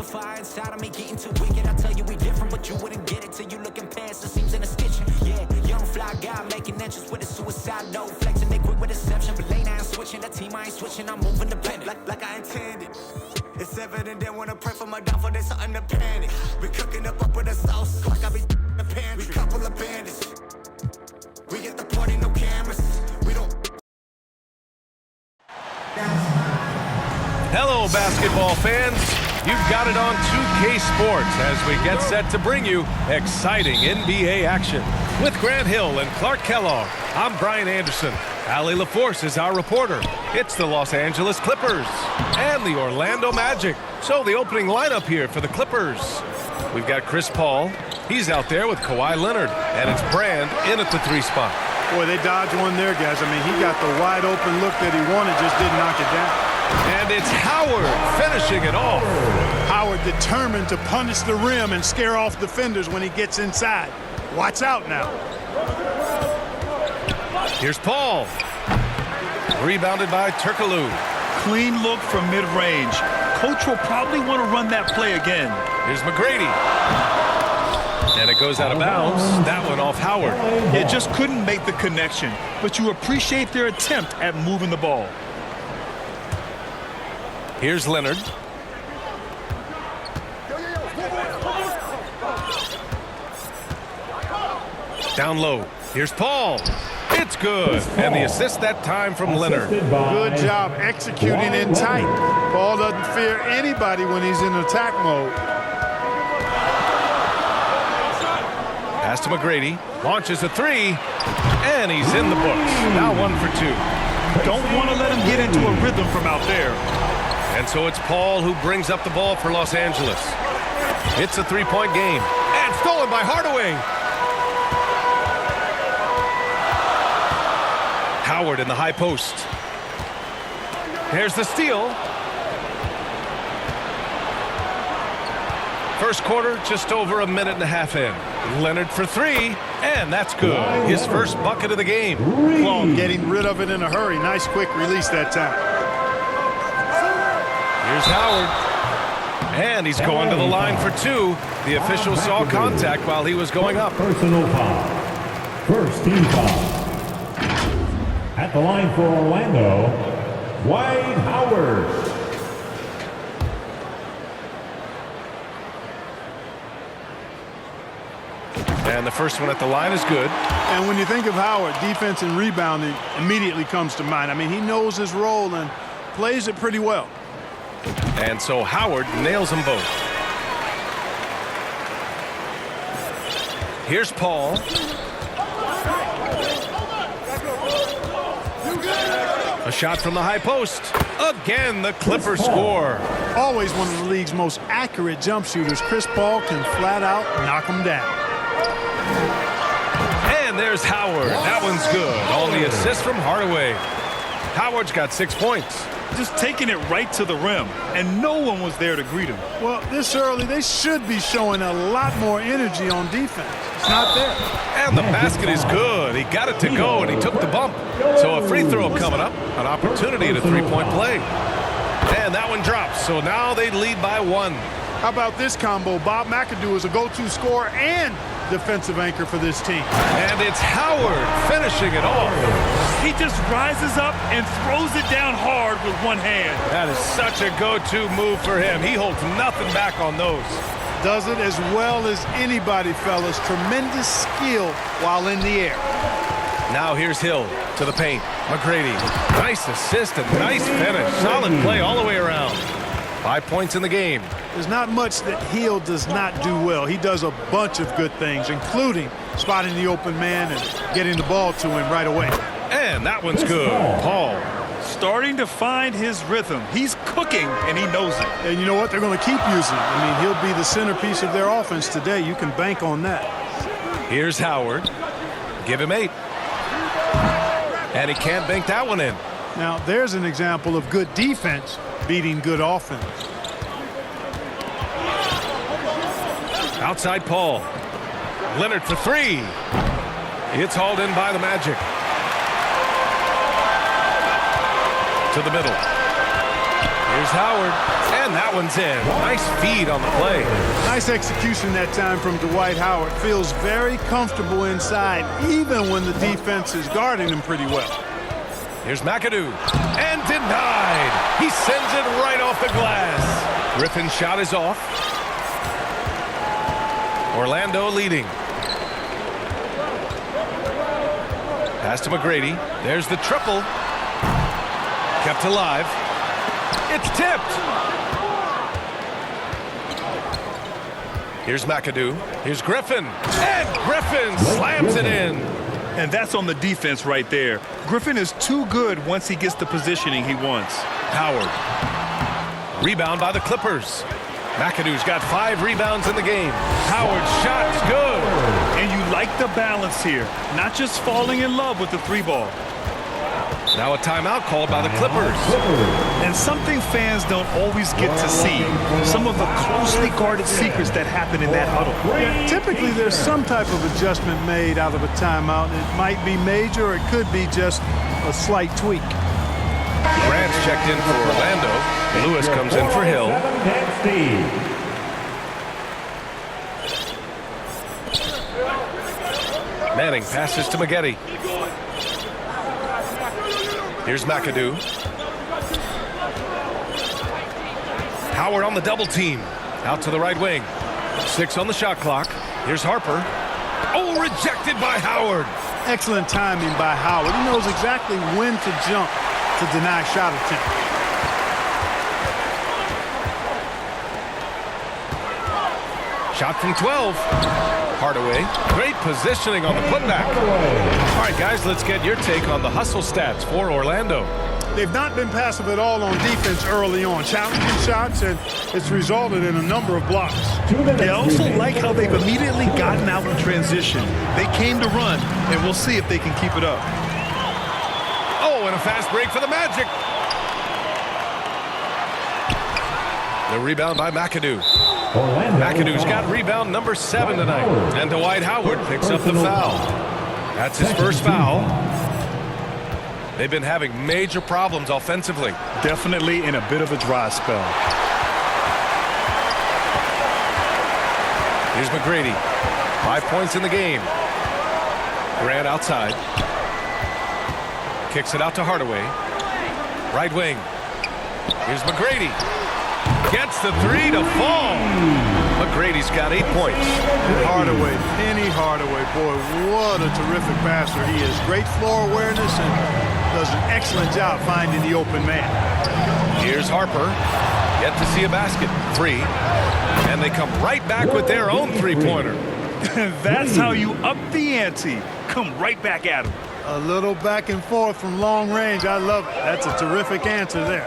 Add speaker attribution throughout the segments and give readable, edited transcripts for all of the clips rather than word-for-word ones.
Speaker 1: fire inside of me getting too wicked. I tell you we different, but you wouldn't get it till you looking past the seams in the stitching. Yeah, young fly guy making entrance with a suicide note, flexing they quick with deception, but late I ain't switching. That team I ain't switching, I'm moving the blend like I intended. It's evident they wanna pray for my downfall, there's something to panic. We cooking up with a sauce, like I be in the pantry. We couple of bandits. We get the party, no cameras. We don't.
Speaker 2: Hello, basketball fans. You've got it on 2K Sports as we get set to bring you exciting NBA action. With Grant Hill and Clark Kellogg, I'm Brian Anderson. Allie LaForce is our reporter. It's the Los Angeles Clippers and the Orlando Magic. So the opening lineup here for the Clippers. We've got Chris Paul. He's out there with Kawhi Leonard. And it's Brand in at the 3 spot.
Speaker 3: Boy, they dodged one there, guys. I mean, he got the wide open look that he wanted, just didn't knock it down.
Speaker 2: And it's Howard finishing it off.
Speaker 3: Howard determined to punish the rim and scare off defenders when he gets inside. Watch out now.
Speaker 2: Here's Paul. Rebounded by Turkoglu.
Speaker 4: Clean look from mid-range. Coach will probably want to run that play again.
Speaker 2: Here's McGrady. And it goes out of bounds. That one off Howard.
Speaker 4: Yeah, just couldn't make the connection. But you appreciate their attempt at moving the ball.
Speaker 2: Here's Leonard. Down low. Here's Paul. It's good. And the assist that time from Leonard.
Speaker 3: Good job executing in tight. Paul doesn't fear anybody when he's in attack mode.
Speaker 2: Pass to McGrady. Launches a 3. And he's in the books. Now 1 for 2.
Speaker 4: Don't want to let him get into a rhythm from out there.
Speaker 2: And so it's Paul who brings up the ball for Los Angeles. It's a 3-point game. And stolen by Hardaway. Howard in the high post. Here's the steal. First quarter, just over a minute and a half in. Leonard for 3, and that's good. His first bucket of the game.
Speaker 3: Long getting rid of it in a hurry. Nice quick release that time.
Speaker 2: Here's Howard. And he's going to the line for 2. The official saw contact while he was going up.
Speaker 5: Personal foul. First team foul. At the line for Orlando, Dwight Howard.
Speaker 2: And the first one at the line is good.
Speaker 3: And when you think of Howard, defense and rebounding immediately comes to mind. I mean, he knows his role and plays it pretty well.
Speaker 2: And so Howard nails them both. Here's Paul. A shot from the high post. Again, the Clippers score.
Speaker 3: Always one of the league's most accurate jump shooters. Chris Paul can flat out knock him down.
Speaker 2: And there's Howard. That one's good. On the assist from Hardaway. Howard's got 6 points.
Speaker 4: Just taking it right to the rim, and no one was there to greet him.
Speaker 3: Well, this early, they should be showing a lot more energy on defense. It's not there.
Speaker 2: And the basket is good. He got it to go, and he took the bump. So a free throw coming up. An opportunity at a 3-point play. And that one drops. So now they lead by 1.
Speaker 3: How about this combo? Bob McAdoo is a go-to scorer and defensive anchor for this team.
Speaker 2: And it's Howard finishing it off.
Speaker 4: He just rises up and throws it down hard with one hand.
Speaker 2: That is such a go-to move for him. He holds nothing back on those.
Speaker 3: Does it as well as anybody, fellas. Tremendous skill while in the air.
Speaker 2: Now here's Hill to the paint. McGrady. Nice assist and nice finish. Solid play all the way around. 5 points in the game.
Speaker 3: There's not much that Hill does not do well. He does a bunch of good things, including spotting the open man and getting the ball to him right away.
Speaker 2: And that one's good. Paul.
Speaker 4: Starting to find his rhythm. He's cooking, and he knows it.
Speaker 3: And you know what? They're going to keep using him. I mean, he'll be the centerpiece of their offense today. You can bank on that.
Speaker 2: Here's Howard. Give him 8. And he can't bank that one in.
Speaker 3: Now, there's an example of good defense beating good offense.
Speaker 2: Outside Paul. Leonard for 3. It's hauled in by the Magic. To the middle. Here's Howard, and that one's in. Nice feed on the play.
Speaker 3: Nice execution that time from Dwight Howard. Feels very comfortable inside, even when the defense is guarding him pretty well.
Speaker 2: Here's McAdoo, and denied. He sends it right off the glass. Griffin's shot is off. Orlando leading. Pass to McGrady. There's the triple. Kept alive. It's tipped. Here's McAdoo. Here's Griffin. And Griffin slams it in.
Speaker 4: And that's on the defense right there. Griffin is too good once he gets the positioning he wants.
Speaker 2: Howard. Rebound by the Clippers. McAdoo's got 5 rebounds in the game. Howard's shot's good.
Speaker 4: And you like the balance here. Not just falling in love with the 3-ball.
Speaker 2: Now a timeout called by the Clippers.
Speaker 4: And something fans don't always get to see. Some of the closely guarded secrets that happen in that huddle.
Speaker 3: Yeah, typically there's some type of adjustment made out of a timeout. It might be major or it could be just a slight tweak.
Speaker 2: Grant's checked in for Orlando. Lewis comes in for Hill. Manning passes to Maggette. Here's McAdoo. Howard on the double team. Out to the right wing. 6 on the shot clock. Here's Harper. Oh, rejected by Howard.
Speaker 3: Excellent timing by Howard. He knows exactly when to jump to deny shot attempt.
Speaker 2: Shot from 12. Hardaway. Great positioning on the putback. All right, guys, let's get your take on the hustle stats for Orlando.
Speaker 3: They've not been passive at all on defense early on. Challenging shots, and it's resulted in a number of blocks.
Speaker 4: They also like how they've immediately gotten out in transition. They came to run, and we'll see if they can keep it up.
Speaker 2: Oh, and a fast break for the Magic. The rebound by McAdoo. McAdoo's got rebound number 7 tonight. And Dwight Howard picks up the foul. That's his first foul. They've been having major problems offensively.
Speaker 4: Definitely in a bit of a dry spell.
Speaker 2: Here's McGrady. 5 points in the game. Grant outside. Kicks it out to Hardaway. Right wing. Here's McGrady. Gets the 3 to fall. McGrady's got 8 points.
Speaker 3: Hardaway, Penny Hardaway, boy, what a terrific passer he is. Great floor awareness and does an excellent job finding the open man.
Speaker 2: Here's Harper. Yet to see a basket. 3. And they come right back with their own 3-pointer.
Speaker 4: That's how you up the ante. Come right back at him.
Speaker 3: A little back and forth from long range. I love it. That's a terrific answer there.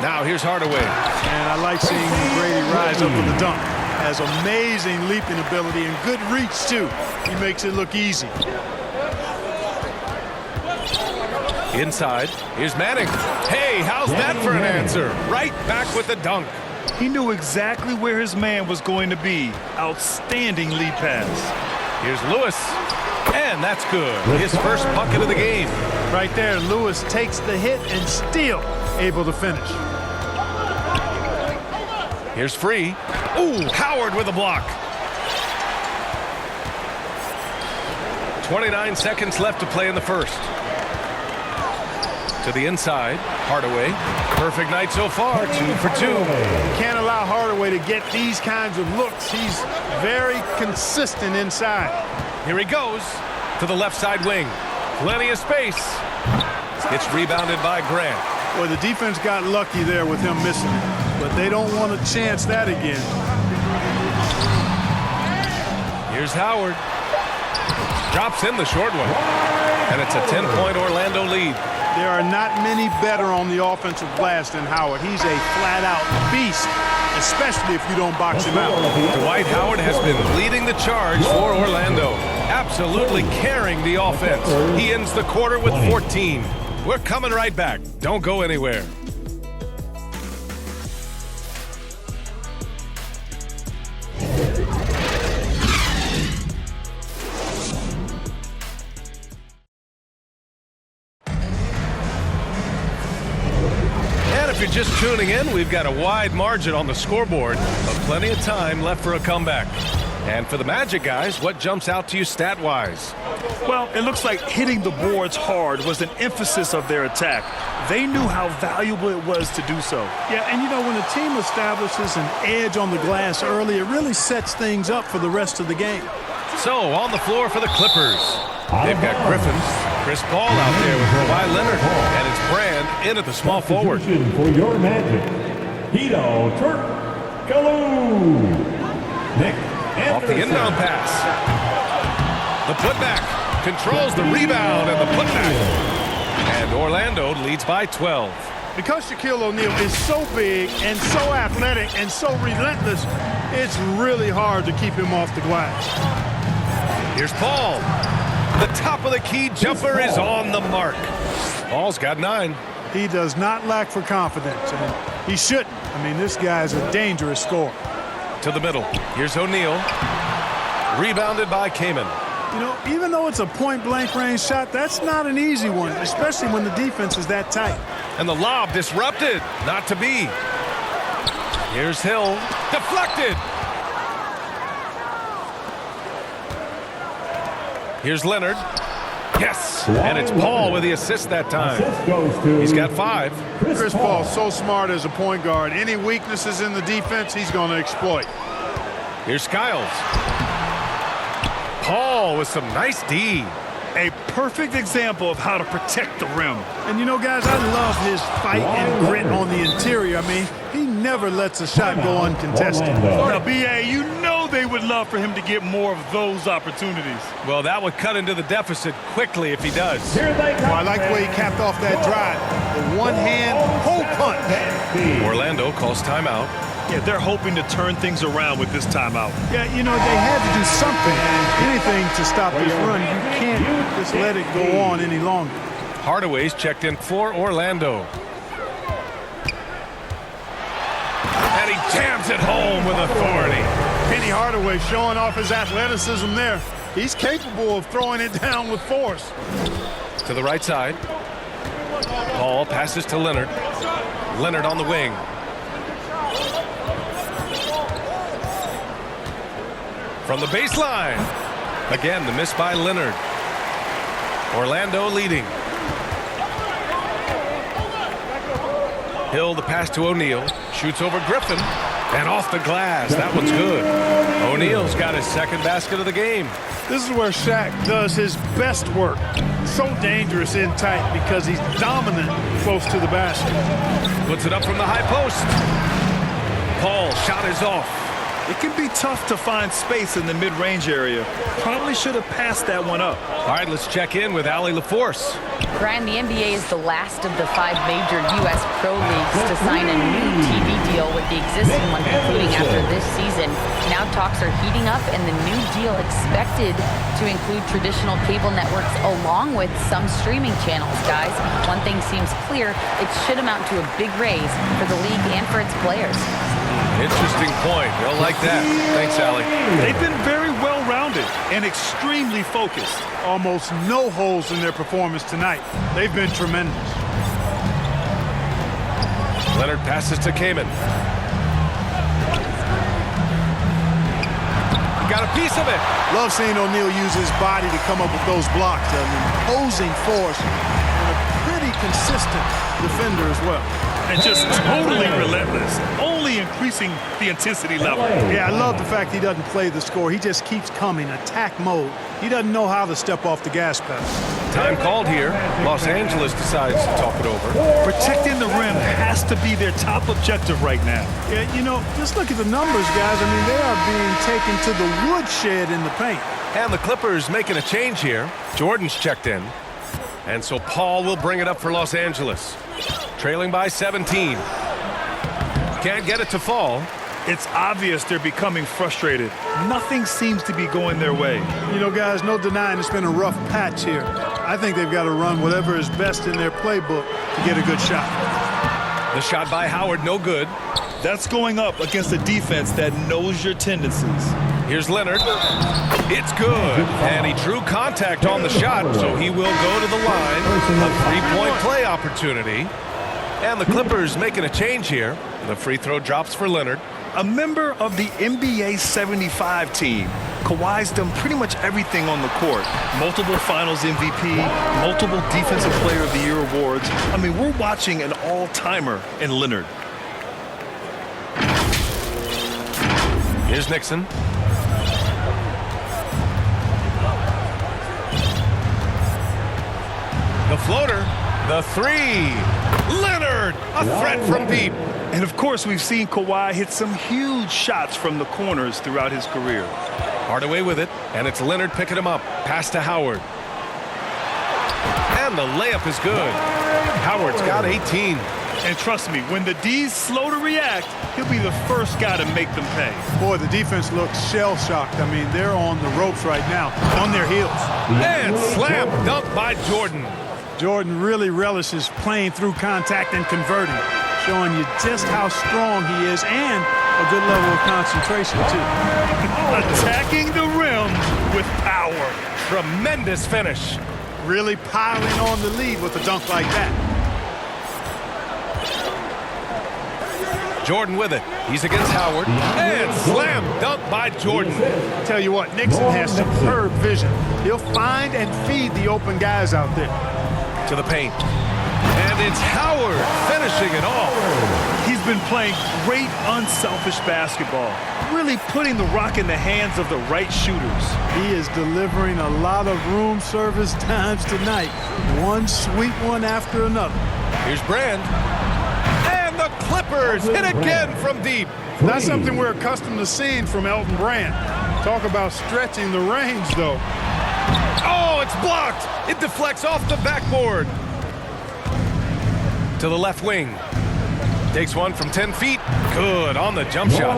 Speaker 2: Now here's Hardaway.
Speaker 3: And I like seeing McGrady rise up with the dunk. Has amazing leaping ability and good reach, too. He makes it look easy.
Speaker 2: Inside. Here's Manning. Hey, how's that for an answer? Right back with the dunk.
Speaker 4: He knew exactly where his man was going to be. Outstanding lead pass.
Speaker 2: Here's Lewis. And that's good. His first bucket of the game.
Speaker 3: Right there, Lewis takes the hit and still able to finish.
Speaker 2: Here's Free. Ooh, Howard with a block. 29 seconds left to play in the first. To the inside, Hardaway. Perfect night so far, 2 for 2.
Speaker 3: Can't allow Hardaway to get these kinds of looks. He's very consistent inside.
Speaker 2: Here he goes to the left side wing. Plenty of space. It's rebounded by Grant.
Speaker 3: Well, the defense got lucky there with him missing it, but they don't want to chance that again.
Speaker 2: Here's Howard. Drops in the short one. And it's a 10-point Orlando lead.
Speaker 3: There are not many better on the offensive glass than Howard. He's a flat-out beast, especially if you don't box him out.
Speaker 2: Dwight Howard has been leading the charge for Orlando, absolutely carrying the offense. He ends the quarter with 14. We're coming right back. Don't go anywhere. you're just tuning in, we've got a wide margin on the scoreboard, but plenty of time left for a comeback. And for the Magic guys, what jumps out to you stat-wise?
Speaker 4: Well, it looks like hitting the boards hard was an emphasis of their attack. They knew how valuable it was to do so.
Speaker 3: Yeah, and you know, when a team establishes an edge on the glass early, it really sets things up for the rest of the game.
Speaker 2: So, on the floor for the Clippers, they've got Griffin, Chris Paul out there with Kawhi Leonard, and it's Brand in at the small forward.
Speaker 5: For your Magic, Hedo Turkoglu. Nick Anderson.
Speaker 2: Off the inbound pass. The putback controls the rebound and the putback. And Orlando leads by 12.
Speaker 3: Because Shaquille O'Neal is so big and so athletic and so relentless, it's really hard to keep him off the glass.
Speaker 2: Here's Paul. The top of the key jumper is on the mark. Paul's got 9.
Speaker 3: He does not lack for confidence, and he shouldn't. I mean, this guy is a dangerous scorer.
Speaker 2: To the middle. Here's O'Neal. Rebounded by Kaman.
Speaker 3: You know, even though it's a point-blank range shot, that's not an easy one, especially when the defense is that tight.
Speaker 2: And the lob disrupted. Not to be. Here's Hill. Deflected. Here's Leonard. Yes. And it's Paul with the assist that time. He's got 5.
Speaker 3: Chris Paul, so smart as a point guard. Any weaknesses in the defense, he's going to exploit.
Speaker 2: Here's Skiles. Paul with some nice D.
Speaker 4: A perfect example of how to protect the rim.
Speaker 3: And you know, guys, I love his fight and grit on the interior. I mean, he never lets a shot go uncontested.
Speaker 4: Now, B.A., you know they would love for him to get more of those opportunities.
Speaker 2: Well, that would cut into the deficit quickly if he does.
Speaker 3: I like the way he capped off that drive. The one-hand hole punch.
Speaker 2: Orlando calls timeout.
Speaker 4: Yeah, they're hoping to turn things around with this timeout.
Speaker 3: Yeah, you know, they had to do something, anything to stop this run. You can't just let it go on any longer.
Speaker 2: Hardaway's checked in for Orlando. And he jams it home with authority.
Speaker 3: Penny Hardaway showing off his athleticism there. He's capable of throwing it down with force.
Speaker 2: To the right side. Paul passes to Leonard. Leonard on the wing. From the baseline. Again, the miss by Leonard. Orlando leading. Hill, the pass to O'Neal. Shoots over Griffin. And off the glass. That one's good. O'Neal's got his second basket of the game.
Speaker 3: This is where Shaq does his best work. So dangerous in tight because he's dominant close to the basket.
Speaker 2: Puts it up from the high post. Paul, shot is off.
Speaker 4: It can be tough to find space in the mid-range area. Probably should have passed that one up.
Speaker 2: All right, let's check in with Allie LaForce.
Speaker 6: Brian, the NBA is the last of the 5 major U.S. pro leagues to sign a new TV deal, with the existing one concluding after this season. Now talks are heating up, and the new deal expected to include traditional cable networks along with some streaming channels, guys. One thing seems clear, it should amount to a big raise for the league and for its players.
Speaker 2: Interesting point. They'll like that. Thanks, Allie.
Speaker 4: They've been very well-rounded and extremely focused.
Speaker 3: Almost no holes in their performance tonight. They've been tremendous.
Speaker 2: Leonard passes to Kaman. He got a piece of it.
Speaker 3: Love seeing O'Neal use his body to come up with those blocks. An imposing force and a pretty consistent defender as well.
Speaker 4: And just totally relentless, only increasing the intensity level.
Speaker 3: Yeah, I love the fact he doesn't play the score. He just keeps coming, attack mode. He doesn't know how to step off the gas pedal.
Speaker 2: Time called here. Los Angeles decides to talk it over.
Speaker 4: Protecting the rim has to be their top objective right now.
Speaker 3: Yeah, you know, just look at the numbers, guys. I mean, they are being taken to the woodshed in the paint.
Speaker 2: And the Clippers making a change here. Jordan's checked in. And so Paul will bring it up for Los Angeles. Trailing by 17. Can't get it to fall.
Speaker 4: It's obvious they're becoming frustrated. Nothing seems to be going their way.
Speaker 3: You know, guys, no denying it's been a rough patch here. I think they've got to run whatever is best in their playbook to get a good shot.
Speaker 2: The shot by Howard, no good.
Speaker 4: That's going up against a defense that knows your tendencies.
Speaker 2: Here's Leonard. It's good. And he drew contact on the shot, so he will go to the line. A three-point play opportunity. And the Clippers making a change here. The free throw drops for Leonard.
Speaker 4: A member of the NBA 75 team. Kawhi's done pretty much everything on the court. Multiple Finals MVP, multiple Defensive Player of the Year awards. I mean, we're watching an all-timer in Leonard.
Speaker 2: Here's Nixon. The floater. The three. Leonard, a threat from deep.
Speaker 4: And of course, we've seen Kawhi hit some huge shots from the corners throughout his career.
Speaker 2: Hardaway with it, and it's Leonard picking him up. Pass to Howard. And the layup is good. Howard's got 18.
Speaker 4: And trust me, when the D's slow to react, he'll be the first guy to make them pay.
Speaker 3: Boy, the defense looks shell-shocked. I mean, they're on the ropes right now, on their heels.
Speaker 2: And slam dunk by Jordan.
Speaker 3: Jordan really relishes playing through contact and converting, showing you just how strong he is and a good level of concentration, too.
Speaker 4: Attacking the rim with power.
Speaker 2: Tremendous finish.
Speaker 3: Really piling on the lead with a dunk like that.
Speaker 2: Jordan with it. He's against Howard. And slam dunk by Jordan.
Speaker 3: Tell you what, Nixon has superb vision. He'll find and feed the open guys out there.
Speaker 2: To the paint. And it's Howard finishing it off.
Speaker 4: He's been playing great unselfish basketball, really putting the rock in the hands of the right shooters.
Speaker 3: He is delivering a lot of room service times tonight. One sweet one after another.
Speaker 2: Here's Brand. And the Clippers hit again from deep.
Speaker 3: That's something we're accustomed to seeing from Elton Brand. Talk about stretching the range, though.
Speaker 2: Oh, it's blocked. It deflects off the backboard. To the left wing. Takes one from 10 feet. Good on the jump shot.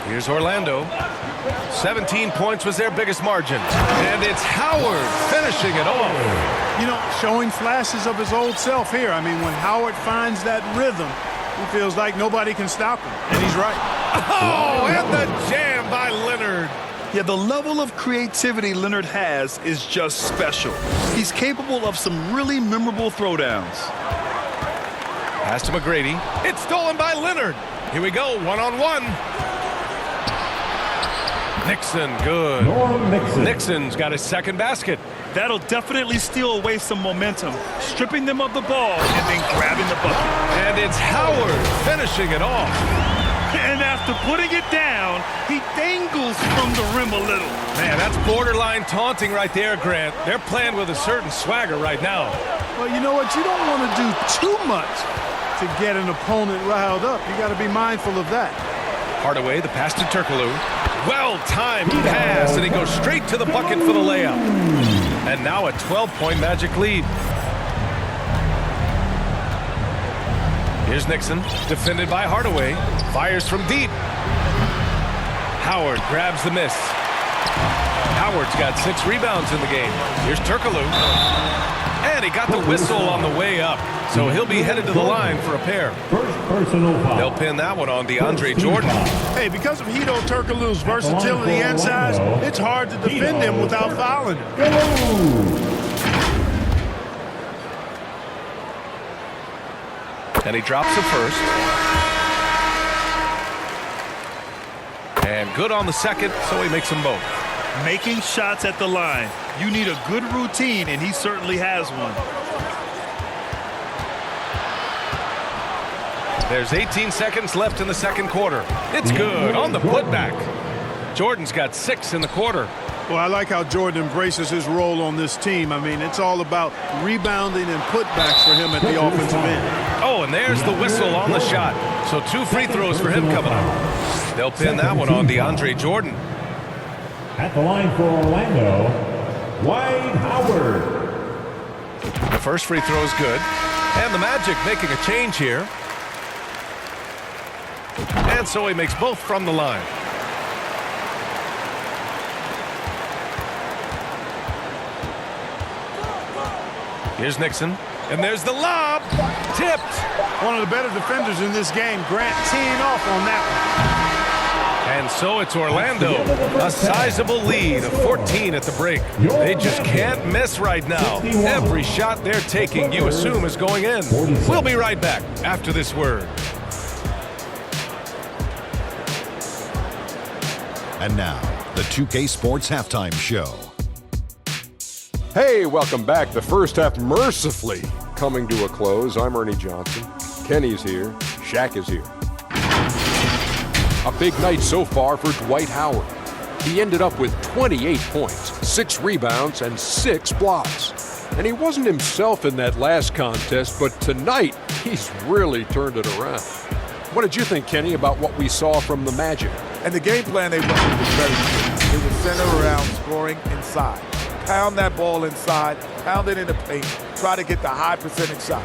Speaker 2: Here's Orlando. 17 points was their biggest margin. And it's Howard finishing it off.
Speaker 3: You know, showing flashes of his old self here. I mean, when Howard finds that rhythm, he feels like nobody can stop him. And he's right.
Speaker 2: Oh, and the jam by Leonard.
Speaker 4: Yeah, the level of creativity Leonard has is just special. He's capable of some really memorable throwdowns.
Speaker 2: Pass to McGrady. It's stolen by Leonard. Here we go, one-on-one. Nixon, good. Nixon's got his second basket.
Speaker 4: That'll definitely steal away some momentum, stripping them of the ball and then grabbing the bucket.
Speaker 2: And it's Howard finishing it off.
Speaker 4: And after putting it down, he dangles from the rim a little.
Speaker 2: Man, that's borderline taunting right there, Grant. They're playing with a certain swagger right now.
Speaker 3: Well, you know what? You don't want to do too much to get an opponent riled up. You got to be mindful of that.
Speaker 2: Hardaway, the pass to Turkoglu. Well-timed pass, and he goes straight to the bucket for the layup. And now a 12-point Magic lead. Here's Nixon, defended by Hardaway. Fires from deep. Howard grabs the miss. Howard's got 6 rebounds in the game. Here's Turkoglu. And he got the whistle on the way up. So he'll be headed to the line for a pair. They'll pin that one on DeAndre Jordan.
Speaker 3: Hey, because of Hedo Turkoglu's versatility and size, it's hard to defend him without fouling him.
Speaker 2: And he drops the first. And good on the second, so he makes them both.
Speaker 4: Making shots at the line. You need a good routine, and he certainly has one.
Speaker 2: There's 18 seconds left in the second quarter. It's good on the putback. Jordan's got 6 in the quarter.
Speaker 3: Well, I like how Jordan embraces his role on this team. I mean, it's all about rebounding and putbacks for him at the offensive end.
Speaker 2: Oh, and there's the whistle on the shot. So 2 free throws for him coming up. They'll pin that one on DeAndre Jordan.
Speaker 5: At the line for Orlando, Dwight Howard.
Speaker 2: The first free throw is good. And the Magic making a change here. And so he makes both from the line. Here's Nixon. And there's the lob. Tipped.
Speaker 3: One of the better defenders in this game, Grant, teeing off on that one.
Speaker 2: And so it's Orlando. A sizable lead of 14 at the break. They just can't miss right now. Every shot they're taking, you assume, is going in. We'll be right back after this word.
Speaker 7: And now, the 2K Sports Halftime Show.
Speaker 8: Hey, welcome back. The first half mercifully coming to a close. I'm Ernie Johnson. Kenny's here. Shaq is here. A big night so far for Dwight Howard. He ended up with 28 points, 6 rebounds, and 6 blocks. And he wasn't himself in that last contest, but tonight he's really turned it around. What did you think, Kenny, about what we saw from the Magic?
Speaker 9: And the game plan they went with was very good. It was centered around scoring inside. Pound that ball inside, pound it in the paint, try to get the high percentage shot.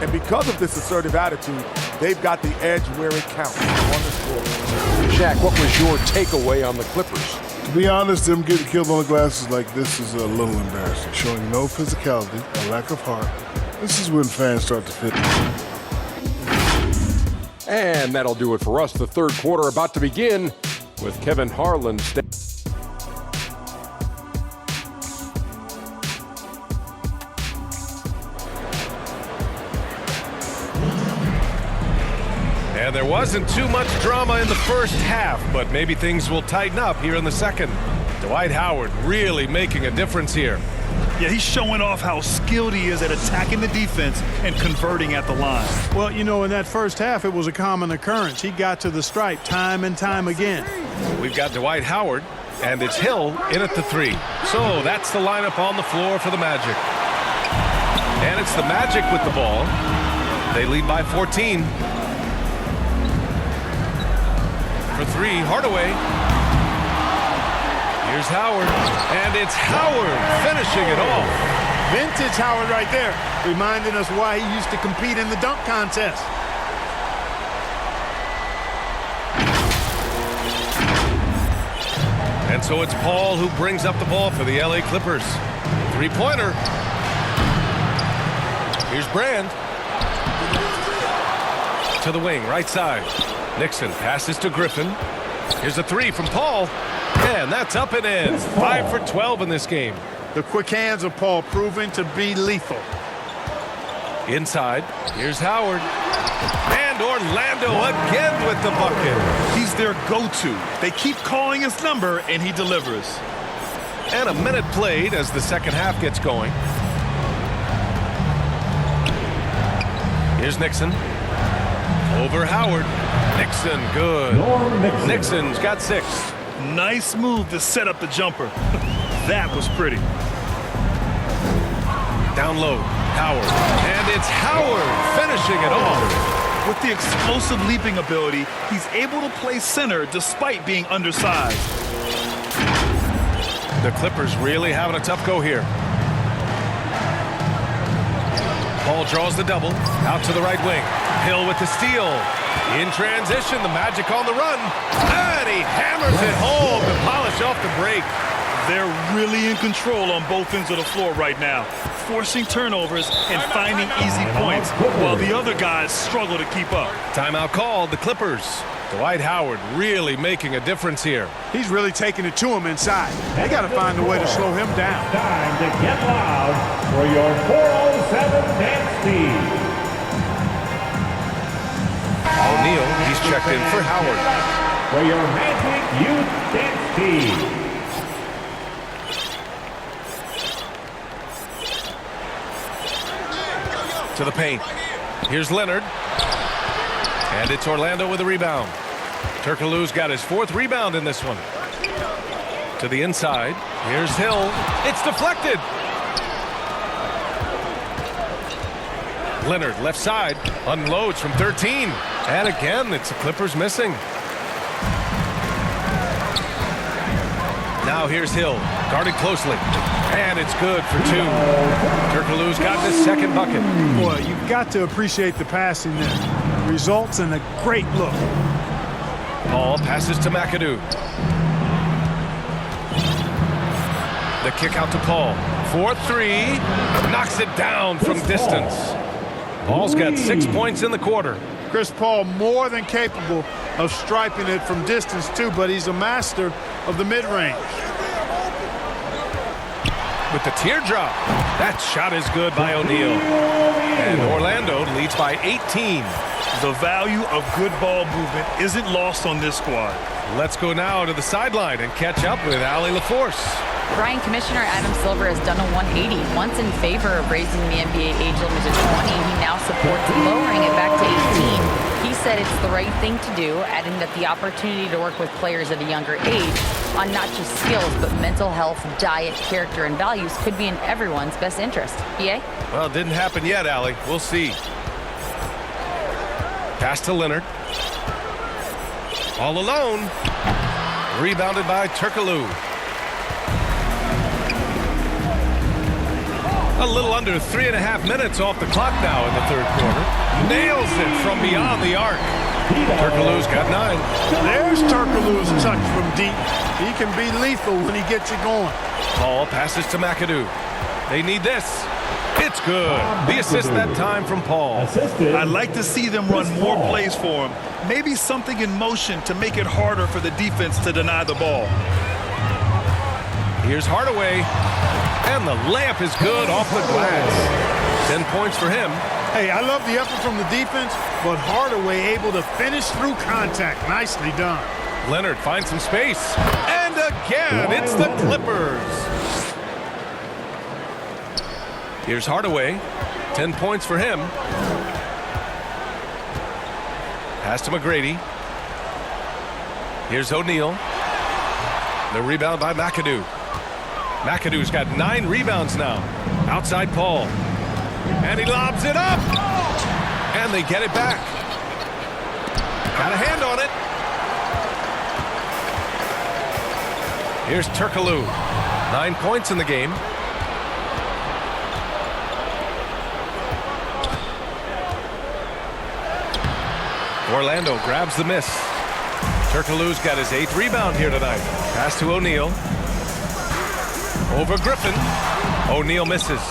Speaker 9: And because of this assertive attitude, they've got the edge where it counts on the scoreboard.
Speaker 8: Shaq, what was your takeaway on the Clippers?
Speaker 10: To be honest, them getting killed on the glasses like this is a little embarrassing, showing no physicality, a lack of heart. This is when fans start to fit.
Speaker 8: And that'll do it for us. The third quarter about to begin with Kevin Harlan.
Speaker 2: And there wasn't too much drama in the first half, but maybe things will tighten up here in the second. Dwight Howard really making a difference here.
Speaker 4: Yeah, he's showing off how skilled he is at attacking the defense and converting at the line.
Speaker 3: Well, you know, in that first half, it was a common occurrence. He got to the stripe time and time again.
Speaker 2: We've got Dwight Howard, and it's Hill in at the 3. So that's the lineup on the floor for the Magic. And it's the Magic with the ball. They lead by 14. For 3, Hardaway. Here's Howard, and it's Howard finishing it off.
Speaker 3: Vintage Howard right there, reminding us why he used to compete in the dunk contest.
Speaker 2: And so it's Paul who brings up the ball for the LA Clippers. 3-pointer. Here's Brand. To the wing, right side. Nixon passes to Griffin. Here's a 3 from Paul. And that's up and in. 5 for 12 in this game.
Speaker 3: The quick hands of Paul proving to be lethal.
Speaker 2: Inside, here's Howard. And Orlando again with the bucket.
Speaker 4: He's their go-to. They keep calling his number, and he delivers.
Speaker 2: And a minute played as the second half gets going. Here's Nixon. Over Howard. Nixon, good. Nixon's got 6.
Speaker 4: Nice move to set up the jumper. That was pretty.
Speaker 2: Down low, Howard. And it's Howard finishing it off.
Speaker 4: With the explosive leaping ability, he's able to play center despite being undersized.
Speaker 2: The Clippers really having a tough go here. Paul draws the double. Out to the right wing. Hill with the steal. In transition, the Magic on the run. And he hammers it home to polish off the break.
Speaker 4: They're really in control on both ends of the floor right now, forcing turnovers and finding easy points, while the other guys struggle to keep up.
Speaker 2: Timeout called, the Clippers. Dwight Howard really making a difference here.
Speaker 3: He's really taking it to him inside. They got to find a way to slow him down.
Speaker 5: Time to get loud for your 407 dance team.
Speaker 2: O'Neal, he's checked in for Howard.
Speaker 5: For your Magic Youth Dance Team.
Speaker 2: To the paint. Here's Leonard. And it's Orlando with a rebound. Turkoglu's got his 4th rebound in this one. To the inside. Here's Hill. It's deflected. Leonard, left side, unloads from 13. And again, it's the Clippers missing. Now here's Hill, guarded closely. And it's good for 2. Turkoglu's got his 2nd bucket.
Speaker 3: Boy, you've got to appreciate the passing there. Results in a great look.
Speaker 2: Paul passes to McAdoo. The kick out to Paul. 4-3. Knocks it down from distance. Paul's got 6 points in the quarter.
Speaker 3: Chris Paul more than capable of striping it from distance too, but he's a master of the mid-range.
Speaker 2: With the teardrop. That shot is good by O'Neal. And Orlando leads by 18.
Speaker 4: The value of good ball movement isn't lost on this squad.
Speaker 2: Let's go now to the sideline and catch up with Allie LaForce.
Speaker 6: Brian, Commissioner Adam Silver has done a 180. Once in favor of raising the NBA age limit to 20, he now supports lowering it back to 18. He said it's the right thing to do, adding that the opportunity to work with players at a younger age on not just skills, but mental health, diet, character, and values could be in everyone's best interest. BA?
Speaker 2: Well, it didn't happen yet, Allie. We'll see. Pass to Leonard. All alone. Rebounded by Turkoglu. A little under 3.5 minutes off the clock now in the third quarter. Nails it from beyond the arc. Turkoglu's got 9.
Speaker 3: There's Turkoglu's touch from deep. He can be lethal when he gets it going.
Speaker 2: Paul passes to McAdoo. They need this. It's good. The assist that time from Paul.
Speaker 4: I'd like to see them run more plays for him. Maybe something in motion to make it harder for the defense to deny the ball.
Speaker 2: Here's Hardaway. And the layup is good off the glass. 10 points for him.
Speaker 3: Hey, I love the effort from the defense, but Hardaway able to finish through contact. Nicely done.
Speaker 2: Leonard finds some space. And again, it's the Clippers. Here's Hardaway. 10 points for him. Pass to McGrady. Here's O'Neal. The rebound by McAdoo. McAdoo's got 9 rebounds now. Outside Paul. And he lobs it up. And they get it back. Got a hand on it. Here's Turkoglu. 9 points in the game. Orlando grabs the miss. Turkoglu's got his 8th rebound here tonight. Pass to O'Neal. Over Griffin. O'Neal misses.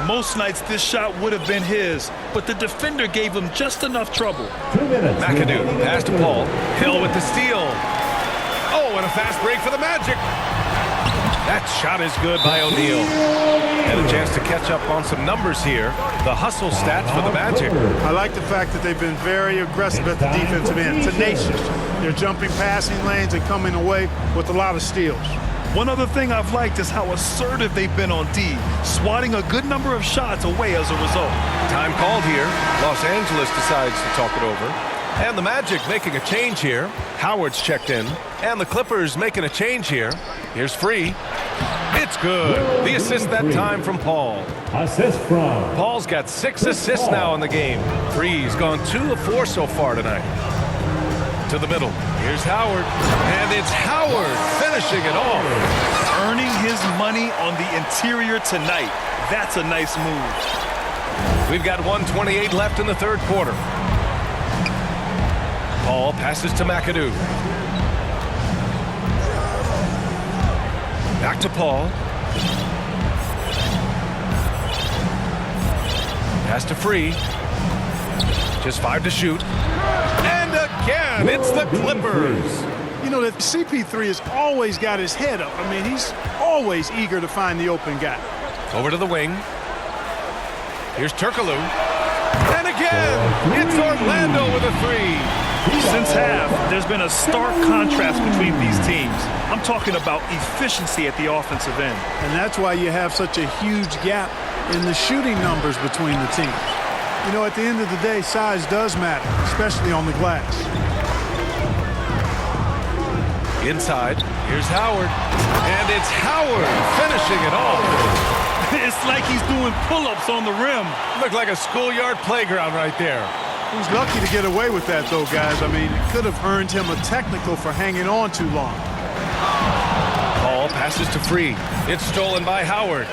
Speaker 4: Most nights this shot would have been his, but the defender gave him just enough trouble.
Speaker 2: McAdoo pass to Paul. Hill with the steal. Oh, and a fast break for the Magic. That shot is good by O'Neal. And a chance to catch up on some numbers here. The hustle stats for the Magic.
Speaker 3: I like the fact that they've been very aggressive at the defensive end. Tenacious. They're jumping passing lanes and coming away with a lot of steals.
Speaker 4: One other thing I've liked is how assertive they've been on D, swatting a good number of shots away as a result.
Speaker 2: Time called here. Los Angeles decides to talk it over. And the Magic making a change here. Howard's checked in. And the Clippers making a change here. Here's Free. It's good. The assist that time from Paul.
Speaker 5: Assist from
Speaker 2: Paul's got 6 assists now in the game. Free's gone 2 of 4 so far tonight. To the middle. Here's Howard. And it's Howard finishing it off.
Speaker 4: Earning his money on the interior tonight. That's a nice move.
Speaker 2: We've got 1:28 left in the third quarter. Paul passes to McAdoo. Back to Paul. Pass to Free. Just 5 to shoot. And again, it's the Clippers.
Speaker 3: You know that CP3 has always got his head up. I mean, he's always eager to find the open guy.
Speaker 2: Over to the wing. Here's Turkoglu. And again, it's Orlando with a 3.
Speaker 4: Since half, there's been a stark contrast between these teams. I'm talking about efficiency at the offensive end.
Speaker 3: And that's why you have such a huge gap in the shooting numbers between the teams. You know, at the end of the day, size does matter, especially on the glass.
Speaker 2: Inside, here's Howard. And it's Howard finishing it off.
Speaker 4: It's like he's doing pull-ups on the rim.
Speaker 2: Looked like a schoolyard playground right there.
Speaker 3: He's lucky to get away with that, though, guys. I mean, it could have earned him a technical for hanging on too long.
Speaker 2: Ball passes to Free. It's stolen by Howard.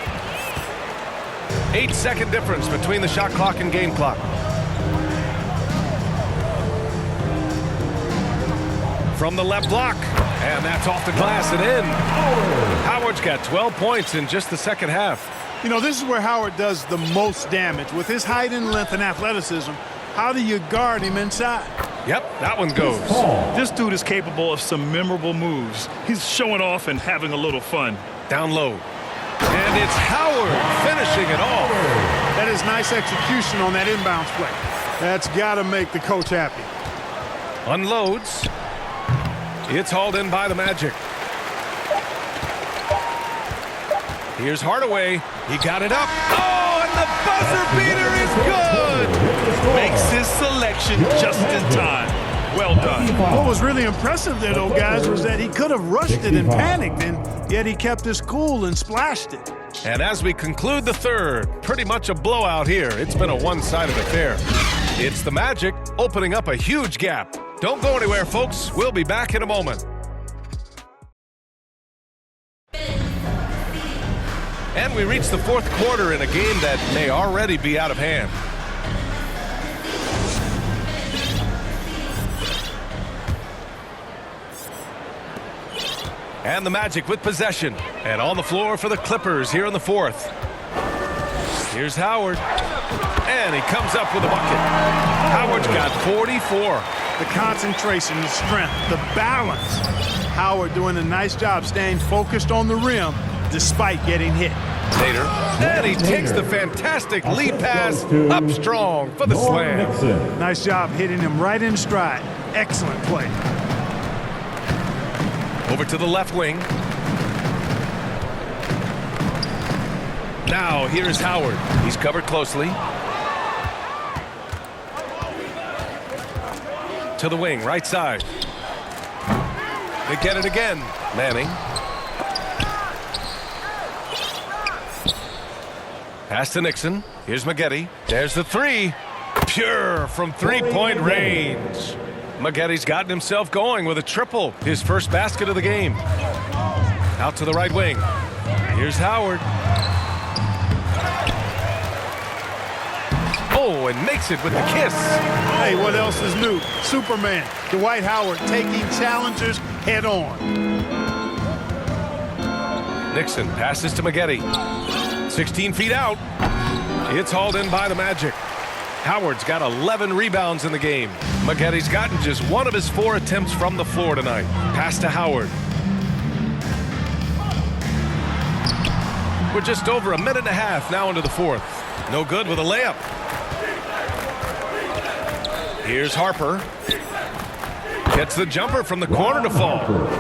Speaker 2: 8-second difference between the shot clock and game clock. From the left block. And that's off the glass and in. Howard's got 12 points in just the second half.
Speaker 3: You know, this is where Howard does the most damage. With his height and length and athleticism, how do you guard him inside?
Speaker 2: Yep, that one goes.
Speaker 4: This dude is capable of some memorable moves. He's showing off and having a little fun.
Speaker 2: Down low. And it's Howard finishing it off.
Speaker 3: That is nice execution on that inbounds play. That's got to make the coach happy.
Speaker 2: Unloads. It's hauled in by the Magic. Here's Hardaway. He got it up. Oh, and the buzzer beater is good.
Speaker 4: Makes his selection just in time. Well done.
Speaker 3: What was really impressive there, though, guys, was that he could have rushed it and panicked, and yet he kept his cool and splashed it.
Speaker 2: And as we conclude the third, pretty much a blowout here. It's been a one-sided affair. It's the Magic opening up a huge gap. Don't go anywhere, folks. We'll be back in a moment. And we reach the fourth quarter in a game that may already be out of hand. And the Magic with possession. And on the floor for the Clippers here in the fourth. Here's Howard. And he comes up with a bucket. Howard's got 44.
Speaker 3: The concentration, the strength, the balance. Howard doing a nice job staying focused on the rim despite getting hit.
Speaker 2: Nader. And he takes the fantastic lead pass up strong for the slam.
Speaker 3: Nice job hitting him right in stride. Excellent play.
Speaker 2: Over to the left wing. Now here's Howard. He's covered closely. To the wing, right side. They get it again. Manning. Pass to Nixon. Here's Maggette. There's the three. Pure from three-point range. Maggetti's gotten himself going with a triple. His first basket of the game. Out to the right wing. Here's Howard. Oh, and makes it with the kiss.
Speaker 3: Hey, what else is new? Superman, Dwight Howard taking challengers head on.
Speaker 2: Nixon passes to Maggette. 16 feet out. It's hauled in by the Magic. Howard's got 11 rebounds in the game. Maggetti's gotten just one of his 4 attempts from the floor tonight. Pass to Howard. We're just over a minute and a half now into the fourth. No good with a layup. Here's Harper. Gets the jumper from the corner to fall.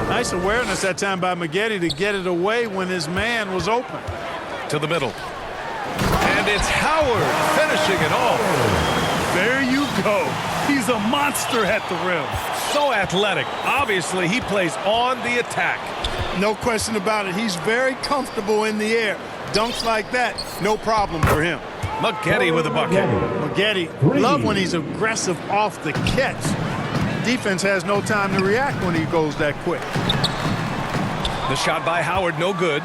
Speaker 3: Nice awareness that time by Maggette to get it away when his man was open.
Speaker 2: To the middle. And it's Howard finishing it off.
Speaker 4: There you go. He's a monster at the rim.
Speaker 2: So athletic. Obviously, he plays on the attack.
Speaker 3: No question about it. He's very comfortable in the air. Dunks like that, no problem for him.
Speaker 2: Maggette with a bucket.
Speaker 3: Maggette, love when he's aggressive off the catch. Defense has no time to react when he goes that quick.
Speaker 2: The shot by Howard, no good.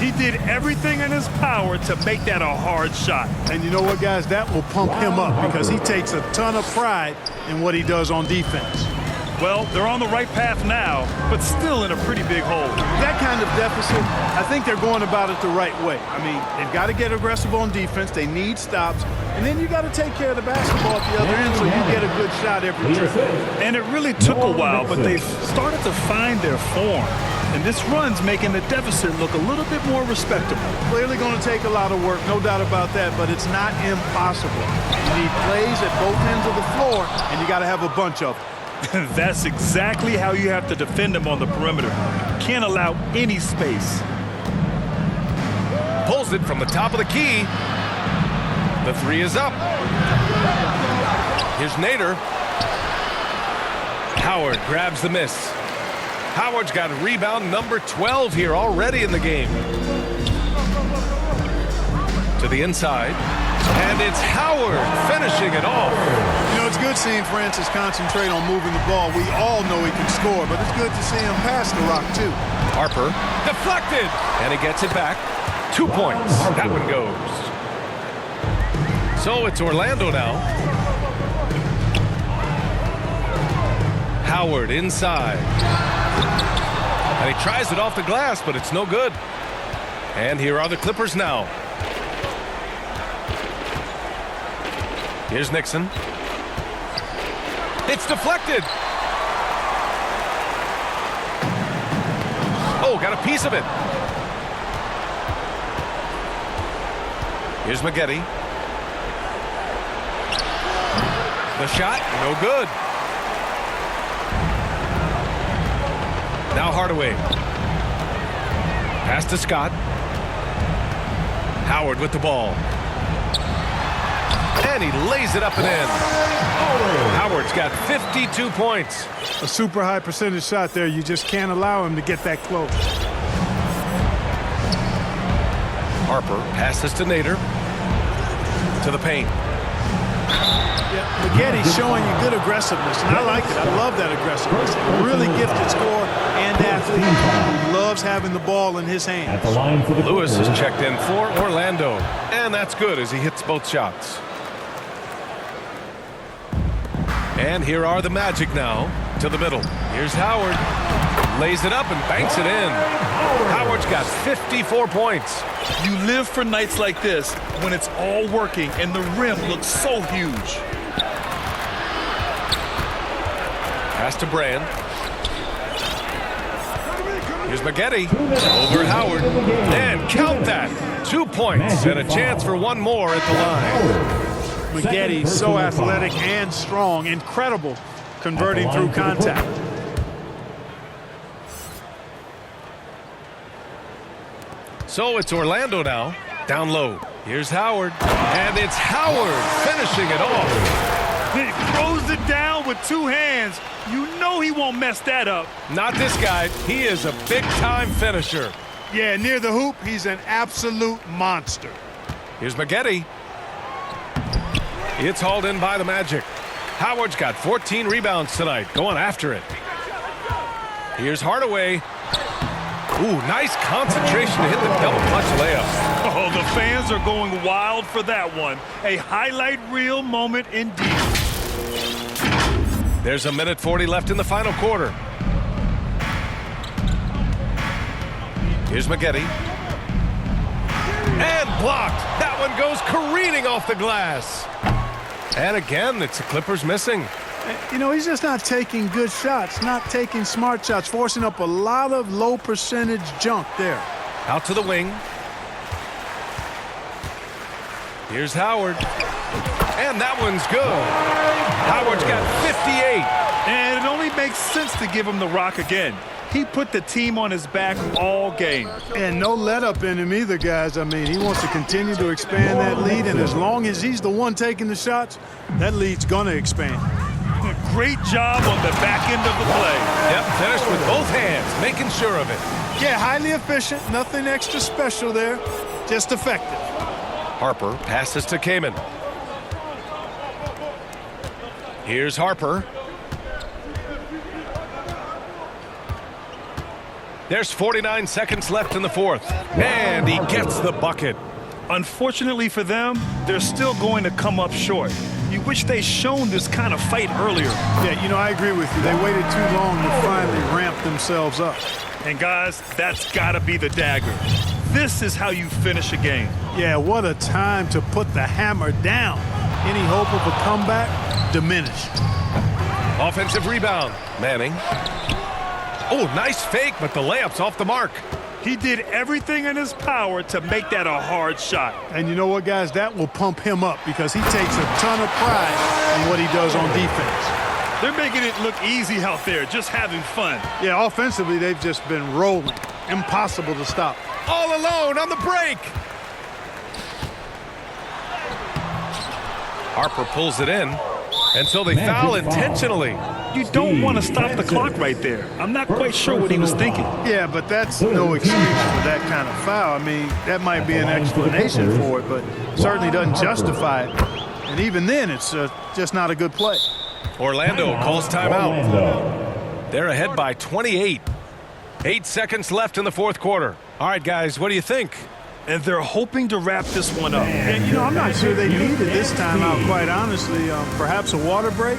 Speaker 4: He did everything in his power to make that a hard shot.
Speaker 3: And you know what, guys? That will pump him up because he takes a ton of pride in what he does on defense.
Speaker 4: Well, they're on the right path now, but still in a pretty big hole.
Speaker 3: That kind of deficit, I think they're going about it the right way. I mean, they've got to get aggressive on defense. They need stops. And then you got to take care of the basketball at the other end so you get a good shot every trip.
Speaker 4: And it really took a while, but they've started to find their form. And this run's making the deficit look a little bit more respectable.
Speaker 3: Clearly going to take a lot of work, no doubt about that, but it's not impossible. You need plays at both ends of the floor, and you got to have a bunch of them.
Speaker 4: That's exactly how you have to defend him on the perimeter. Can't allow any space.
Speaker 2: Pulls it from the top of the key. The three is up. Here's Nader. Howard grabs the miss. Howard's got rebound number 12 here already in the game. To the inside. And it's Howard finishing it off.
Speaker 3: You know, it's good seeing Francis concentrate on moving the ball. We all know he can score, but it's good to see him pass the rock, too.
Speaker 2: Harper deflected, and he gets it back. 2 points. That one goes. So it's Orlando now. Howard inside. And he tries it off the glass, but it's no good. And here are the Clippers now. Here's Nixon. It's deflected. Oh, got a piece of it. Here's Maggette. The shot, no good. Now Hardaway. Pass to Scott. Howard with the ball. And he lays it up and in. Howard's got 52 points.
Speaker 3: A super high percentage shot there. You just can't allow him to get that close.
Speaker 2: Harper passes to Nader. To the paint.
Speaker 3: Yeah, Maggette's showing you good aggressiveness, and I like it. I love that aggressiveness. A really gifted scorer and athlete who loves having the ball in his hands.
Speaker 5: At the line for the
Speaker 2: Lewis is checked in for Orlando, and that's good as he hits both shots. And here are the Magic now to the middle. Here's Howard. Lays it up and banks it in. Howard's got 54 points.
Speaker 4: You live for nights like this when it's all working and the rim looks so huge.
Speaker 2: Pass to Brand. Here's Maggette. Over Howard. And count that. 2 points and a chance for one more at the line.
Speaker 3: Maggette, so athletic and strong. Incredible converting through contact.
Speaker 2: So it's Orlando now. Down low. Here's Howard. And it's Howard finishing it off.
Speaker 4: He throws it down with two hands. You know he won't mess that up.
Speaker 2: Not this guy. He is a big-time finisher.
Speaker 3: Yeah, near the hoop, he's an absolute monster.
Speaker 2: Here's Maggette. It's hauled in by the Magic. Howard's got 14 rebounds tonight, going after it. Here's Hardaway. Ooh, nice concentration to hit the double clutch layup.
Speaker 4: Oh, the fans are going wild for that one. A highlight reel moment indeed.
Speaker 2: There's a minute 40 left in the final quarter. Here's Maggette. And blocked. That one goes careening off the glass. And again, it's the Clippers missing.
Speaker 3: You know, he's just not taking good shots, not taking smart shots, forcing up a lot of low percentage junk there.
Speaker 2: Out to the wing. Here's Howard. And that one's good. Howard's got 58.
Speaker 4: And it only makes sense to give him the rock again. He put the team on his back all game.
Speaker 3: And no let up in him either, guys. I mean, he wants to continue to expand that lead, and as long as he's the one taking the shots, that lead's going to expand.
Speaker 4: Great job on the back end of the play.
Speaker 2: Yep, finished with both hands, making sure of it.
Speaker 3: Yeah, highly efficient, nothing extra special there, just effective.
Speaker 2: Harper passes to Kaman. Here's Harper. There's 49 seconds left in the fourth, and he gets the bucket.
Speaker 4: Unfortunately for them, they're still going to come up short. You wish they'd shown this kind of fight earlier.
Speaker 3: Yeah, you know, I agree with you. They waited too long to finally ramp themselves up.
Speaker 4: And guys, that's got to be the dagger. This is how you finish a game.
Speaker 3: Yeah, what a time to put the hammer down. Any hope of a comeback? Diminished.
Speaker 2: Offensive rebound. Manning. Oh, nice fake, but the layup's off the mark.
Speaker 4: He did everything in his power to make that a hard shot.
Speaker 3: And you know what, guys? That will pump him up because he takes a ton of pride in what he does on defense.
Speaker 4: They're making it look easy out there, just having fun.
Speaker 3: Yeah, offensively, they've just been rolling. Impossible to stop.
Speaker 2: All alone on the break. Harper pulls it in, and so they foul intentionally.
Speaker 4: You don't want to stop the clock right there. I'm not quite sure what he was thinking.
Speaker 3: Yeah, but that's no excuse for that kind of foul. I mean, that might be an explanation for it, but certainly doesn't justify it. And even then, it's just not a good play.
Speaker 2: Orlando calls timeout. They're ahead by 28. 8 seconds left in the fourth quarter. All right, guys, what do you think?
Speaker 4: And they're hoping to wrap this one up.
Speaker 3: And, you know, I'm not sure they needed this timeout, quite honestly. Perhaps a water break?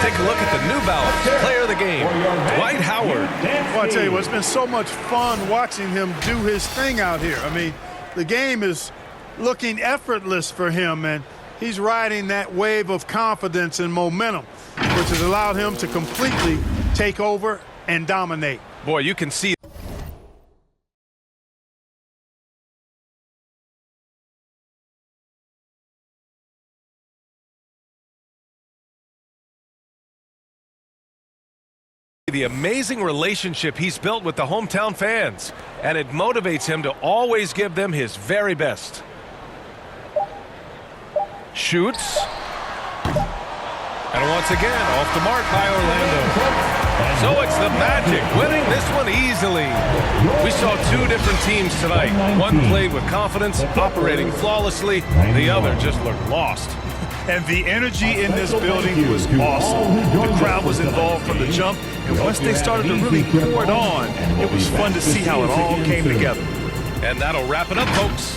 Speaker 2: take a look at the New Balance player of the game, Dwight Howard.
Speaker 3: Well, I tell you what, it's been so much fun watching him do his thing out here. I mean, the game is looking effortless for him, and he's riding that wave of confidence and momentum, which has allowed him to completely take over and dominate.
Speaker 2: Boy, you can see the amazing relationship he's built with the hometown fans, and it motivates him to always give them his very best. Shoots. And once again, off the mark by Orlando. So it's the Magic winning this one easily. We saw two different teams tonight. One played with confidence, operating flawlessly. The other just looked lost.
Speaker 4: And the energy in this building was awesome. The crowd was involved from the jump, and once they started to really pour it on, it was fun to see how it all came together.
Speaker 2: And that'll wrap it up, folks.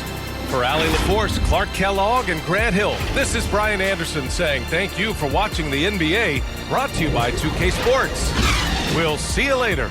Speaker 2: For Allie LaForce, Clark Kellogg, and Grant Hill, this is Brian Anderson saying thank you for watching the NBA, brought to you by 2K Sports. We'll see you later.